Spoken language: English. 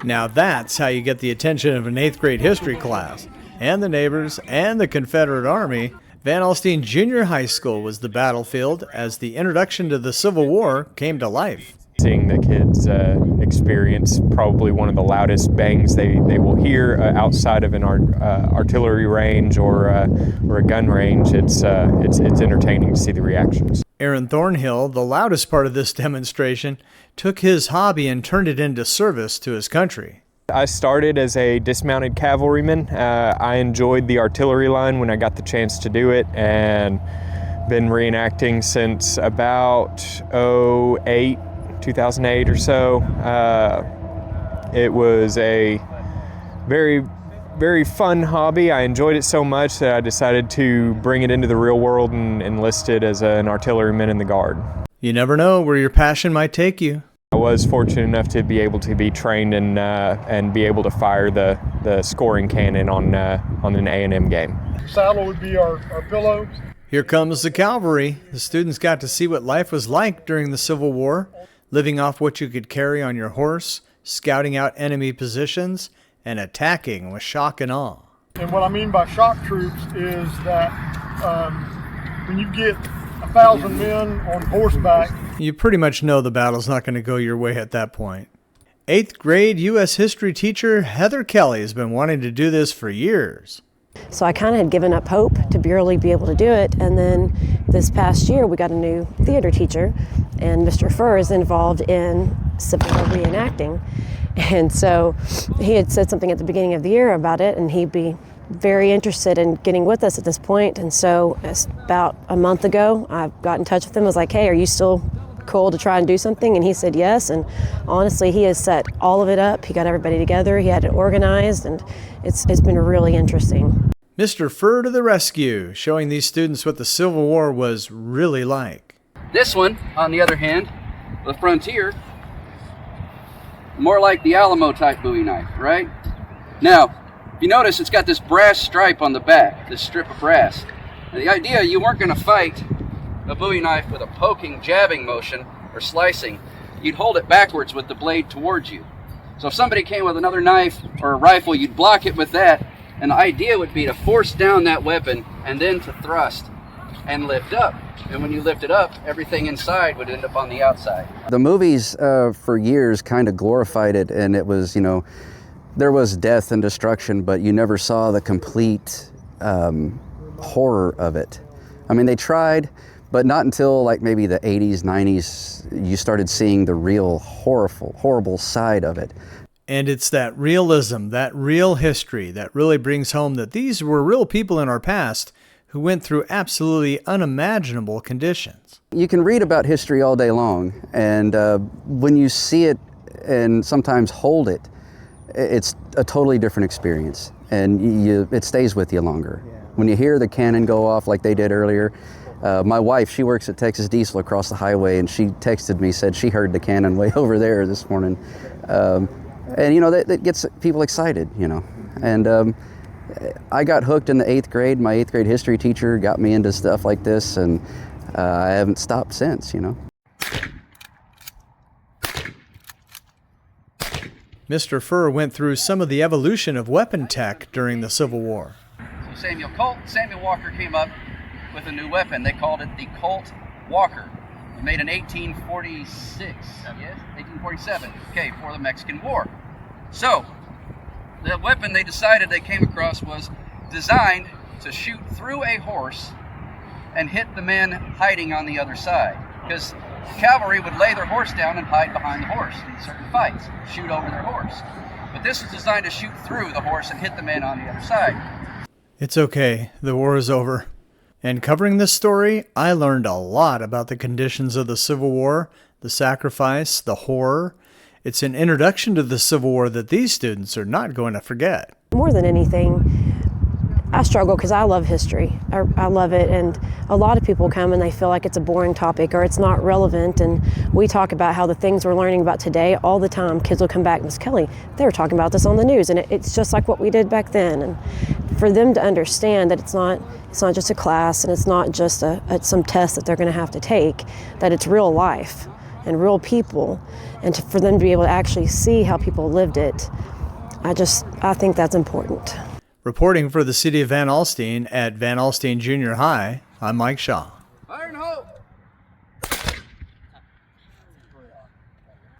Now that's how you get the attention of an 8th grade history class, and the neighbors, and the Confederate Army. Van Alstyne Junior High School was the battlefield as the introduction to the Civil War came to life. Seeing the kids experience probably one of the loudest bangs they will hear outside of an artillery range or a gun range, it's entertaining to see the reactions. Aaron Thornhill, the loudest part of this demonstration, took his hobby and turned it into service to his country. I started as a dismounted cavalryman. I enjoyed the artillery line when I got the chance to do it, and been reenacting since about 2008 or so. It was a very, very fun hobby. I enjoyed it so much that I decided to bring it into the real world and enlisted as an artilleryman in the Guard. You never know where your passion might take you. I was fortunate enough to be able to be trained and be able to fire the scoring cannon on an A&M game. Saddle would be our pillow. Here comes the cavalry. The students got to see what life was like during the Civil War, living off what you could carry on your horse, scouting out enemy positions, and attacking with shock and awe. And what I mean by shock troops is that when you get 1,000 men on horseback, you pretty much know the battle's not going to go your way at that point. 8th grade U.S. history teacher Heather Kelly has been wanting to do this for years. So I kind of had given up hope to barely be able to do it, and then this past year we got a new theater teacher, and Mr. Furr is involved in Civil War reenacting. And so he had said something at the beginning of the year about it, and he'd be very interested in getting with us at this point. And so about a month ago, I got in touch with him. I was like, hey, are you still cool to try and do something? And he said yes. And honestly, he has set all of it up. He got everybody together. He had it organized, and it's been really interesting. Mr. Furr to the rescue, showing these students what the Civil War was really like. This one, on the other hand, the Frontier, more like the Alamo type Bowie knife, right? Now, if you notice, it's got this brass stripe on the back, this strip of brass. Now, the idea, you weren't going to fight a Bowie knife with a poking, jabbing motion or slicing. You'd hold it backwards with the blade towards you. So if somebody came with another knife or a rifle, you'd block it with that, and the idea would be to force down that weapon and then to thrust and lift up. And when you lift it up, everything inside would end up on the outside. The movies for years kind of glorified it, and it was, there was death and destruction, but you never saw the complete horror of it. I mean, they tried, but not until like maybe the 80s, 90s, you started seeing the real horrible side of it. And it's that realism, that real history that really brings home that these were real people in our past who went through absolutely unimaginable conditions. You can read about history all day long, and when you see it and sometimes hold it, it's a totally different experience, and it stays with you longer. Yeah. When you hear the cannon go off like they did earlier, my wife, she works at Texas Diesel across the highway, and she texted me, said she heard the cannon way over there this morning. And that gets people excited, and I got hooked in the 8th grade. My 8th grade history teacher got me into stuff like this, and I haven't stopped since, Mr. Furr went through some of the evolution of weapon tech during the Civil War. So Samuel Walker came up with a new weapon. They called it the Colt Walker. Made in 1846, yes, 1847, okay, for the Mexican War. So, the weapon they decided they came across was designed to shoot through a horse and hit the men hiding on the other side. Because cavalry would lay their horse down and hide behind the horse in certain fights, shoot over their horse. But this was designed to shoot through the horse and hit the men on the other side. It's okay, the war is over. And covering this story, I learned a lot about the conditions of the Civil War, the sacrifice, the horror. It's an introduction to the Civil War that these students are not going to forget. More than anything, I struggle because I love history. I love it, and a lot of people come and they feel like it's a boring topic or it's not relevant, and we talk about how the things we're learning about today all the time. Kids will come back, Miss Kelly, they were talking about this on the news, and it's just like what we did back then. And for them to understand that it's not just a class, and it's not just some test that they're going to have to take, that it's real life. and real people, and for them to be able to actually see how people lived it. I think that's important. Reporting for the City of Van Alstyne at Van Alstyne Junior High, I'm Mike Shaw.